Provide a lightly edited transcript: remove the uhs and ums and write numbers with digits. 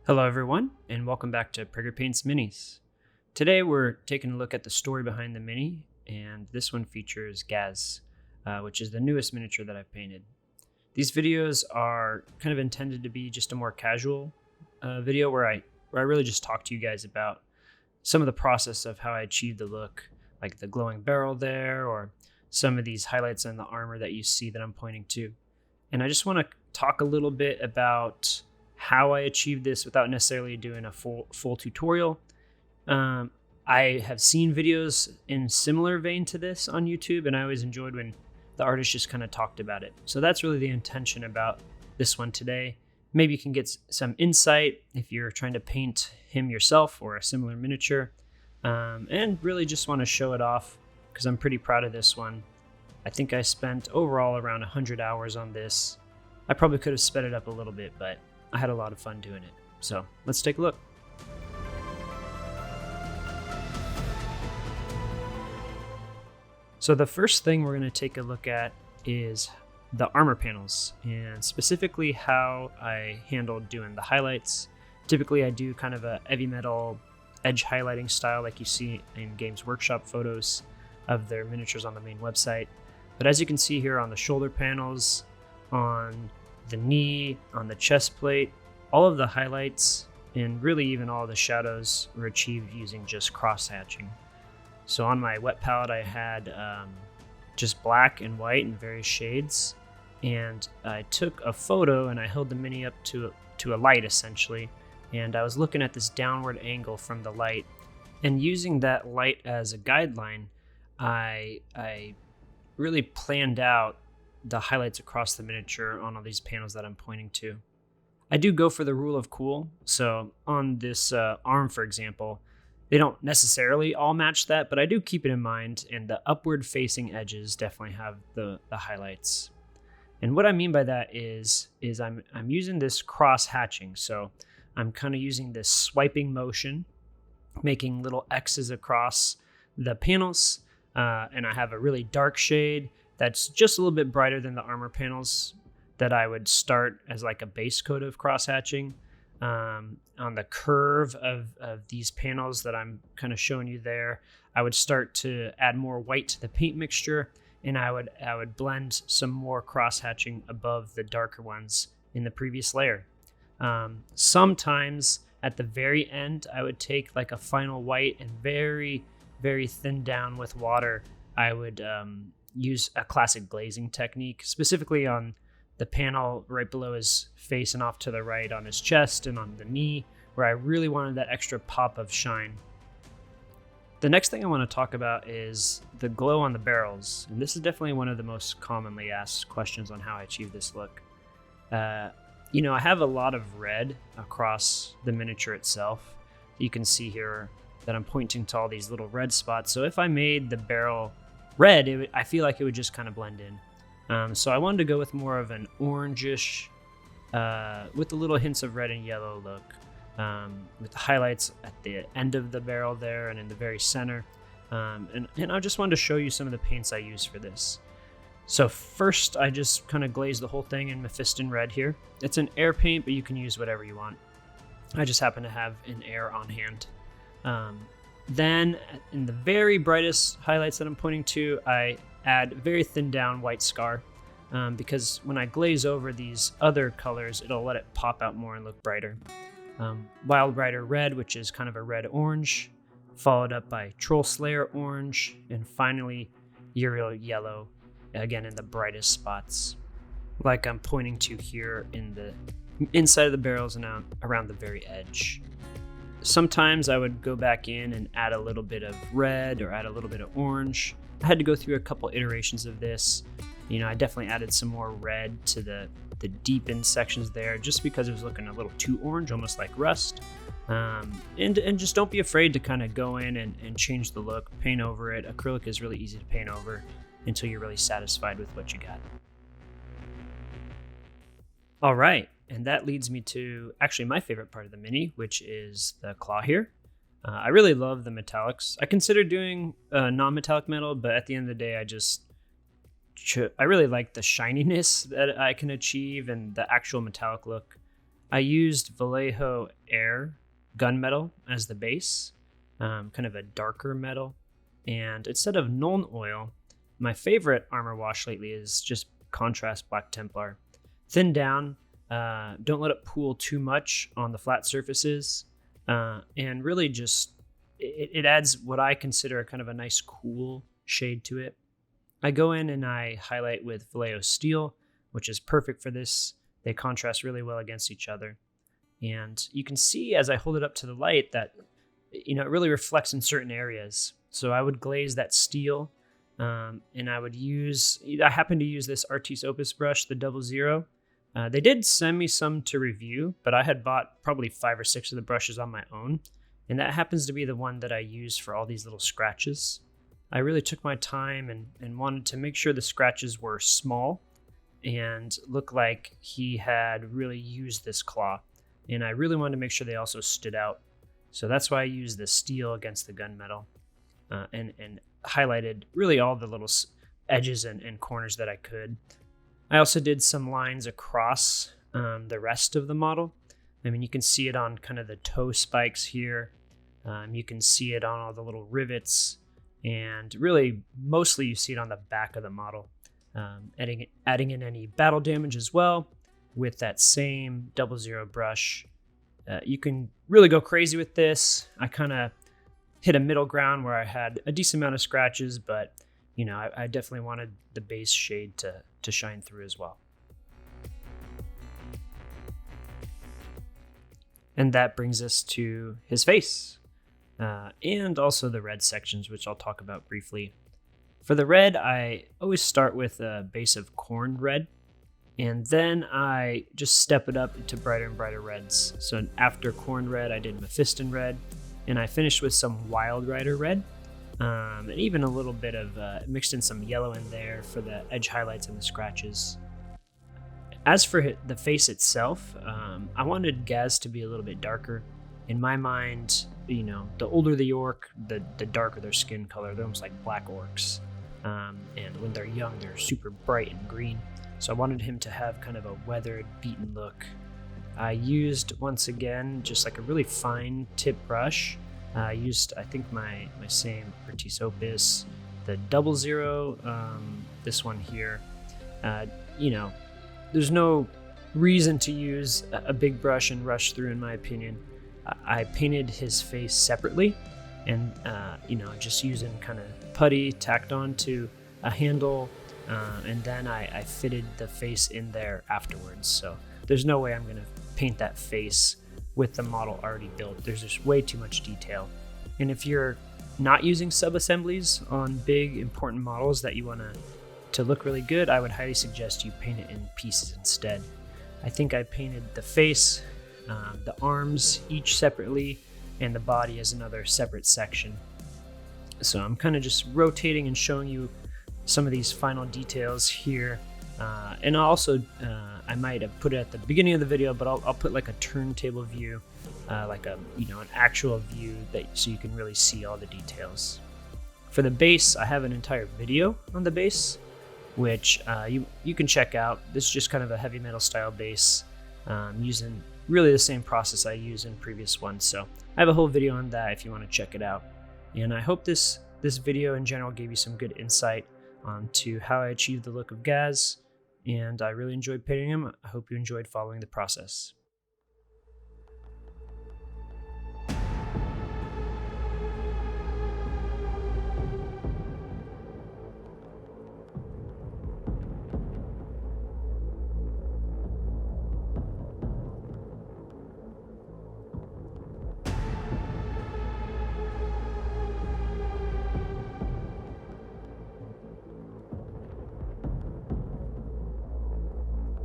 Hello everyone, and welcome back to Prager Paints Minis. Today we're taking a look at the story behind the mini, and this one features Gaz, which is the newest miniature that I've painted. These videos are kind of intended to be just a more casual video where I really just talk to you guys about some of the process of how I achieved the look, like the glowing barrel there, or some of these highlights on the armor that you see that I'm pointing to. And I just want to talk a little bit about how I achieved this without necessarily doing a full tutorial. I have seen videos in similar vein to this on YouTube, and I always enjoyed when the artist just kind of talked about it. So that's really the intention about this one today. Maybe you can get some insight if you're trying to paint him yourself or a similar miniature, and really just want to show it off because I'm pretty proud of this one. I think I spent overall around 100 hours on this. I probably could have sped it up a little bit, but I had a lot of fun doing it. So let's take a look. So the first thing we're going to take a look at is the armor panels, and specifically how I handled doing the highlights. Typically I do kind of a heavy metal edge highlighting style like you see in Games Workshop photos of their miniatures on the main website. But as you can see here on the shoulder panels, on the knee, on the chest plate, all of the highlights and really even all the shadows were achieved using just cross hatching. So on my wet palette I had just black and white in various shades, and I took a photo and I held the mini up to a light essentially, and I was looking at this downward angle from the light, and using that light as a guideline, I really planned out the highlights across the miniature on all these panels that I'm pointing to. I do go for the rule of cool. So on this arm, for example, they don't necessarily all match that, but I do keep it in mind, and the upward facing edges definitely have the highlights. And what I mean by that is I'm using this cross hatching. So I'm kind of using this swiping motion, making little X's across the panels, and I have a really dark shade that's just a little bit brighter than the armor panels that I would start as like a base coat of cross hatching. On the curve of these panels that I'm kind of showing you there, I would start to add more white to the paint mixture, and I would blend some more cross hatching above the darker ones in the previous layer. Sometimes at the very end, I would take like a final white and very, very thin down with water. I would use a classic glazing technique, specifically on the panel right below his face and off to the right on his chest and on the knee, where I really wanted that extra pop of shine. The next thing I want to talk about is the glow on the barrels, and this is definitely one of the most commonly asked questions on how I achieve this look. I have a lot of red across the miniature itself. You can see here that I'm pointing to all these little red spots, so if I made the barrel red, I feel like it would just kind of blend in. So I wanted to go with more of an orangish, with the little hints of red and yellow look, with the highlights at the end of the barrel there and in the very center. And I just wanted to show you some of the paints I use for this. So first, I just kind of glazed the whole thing in Mephiston red here. It's an air paint, but you can use whatever you want. I just happen to have an air on hand. Then in the very brightest highlights that I'm pointing to, I add very thin down white scar, because when I glaze over these other colors, it'll let it pop out more and look brighter. Wild Rider red, which is kind of a red orange, followed up by Troll Slayer orange, and finally Uriel yellow, again in the brightest spots, like I'm pointing to here in the inside of the barrels and out around the very edge. Sometimes I would go back in and add a little bit of red or add a little bit of orange. I had to go through a couple iterations of this. I definitely added some more red to the deepened sections there, just because it was looking a little too orange, almost like rust. And just don't be afraid to kind of go in and change the look, paint over it. Acrylic is really easy to paint over until you're really satisfied with what you got. All right. And that leads me to actually my favorite part of the mini, which is the claw here. I really love the metallics. I consider doing non-metallic metal, but at the end of the day, I really like the shininess that I can achieve and the actual metallic look. I used Vallejo Air gunmetal as the base, kind of a darker metal. And instead of Nuln Oil, my favorite armor wash lately is just Contrast Black Templar. Thin down, don't let it pool too much on the flat surfaces, and really just, it adds what I consider kind of a nice cool shade to it. I go in and I highlight with Vallejo Steel, which is perfect for this. They contrast really well against each other. And you can see as I hold it up to the light that, it really reflects in certain areas. So I would glaze that steel, and I happen to use this Artis Opus brush, the 00. They did send me some to review, but I had bought probably 5 or 6 of the brushes on my own. And that happens to be the one that I use for all these little scratches. I really took my time and wanted to make sure the scratches were small and look like he had really used this claw. And I really wanted to make sure they also stood out. So that's why I used the steel against the gunmetal, and highlighted really all the little edges and corners that I could. I also did some lines across the rest of the model. I mean, you can see it on kind of the toe spikes here. You can see it on all the little rivets. And really, mostly you see it on the back of the model. Adding in any battle damage as well with that same 00 brush. You can really go crazy with this. I kind of hit a middle ground where I had a decent amount of scratches, but I definitely wanted the base shade to shine through as well. And that brings us to his face. And also the red sections, which I'll talk about briefly. For the red, I always start with a base of corn red, and then I just step it up to brighter and brighter reds. So after corn red, I did Mephiston red, and I finished with some Wild Rider red, and even a little bit of mixed in some yellow in there for the edge highlights and the scratches. As for the face itself, I wanted Gaz to be a little bit darker. In my mind, the older the orc, the darker their skin color. They're almost like black orcs. And when they're young, they're super bright and green. So I wanted him to have kind of a weathered, beaten look. I used, once again, just like a really fine tip brush. I used, I think, my same Artis Opus, the 00, this one here. There's no reason to use a big brush and rush through, in my opinion. I painted his face separately, and just using kind of putty tacked on to a handle, and then I fitted the face in there afterwards. So there's no way I'm going to paint that face with the model already built. There's just way too much detail. And if you're not using sub-assemblies on big important models that you want to look really good, I would highly suggest you paint it in pieces instead. I think I painted the face, the arms each separately, and the body as another separate section. So I'm kind of just rotating and showing you some of these final details here. And also, I might have put it at the beginning of the video, but I'll put like a turntable view, like an actual view so you can really see all the details. For the base, I have an entire video on the base, which you can check out. This is just kind of a heavy metal style base, using really the same process I used in previous ones. So I have a whole video on that if you want to check it out. And I hope this video in general gave you some good insight onto how I achieved the look of Gaz, and I really enjoyed painting him. I hope you enjoyed following the process.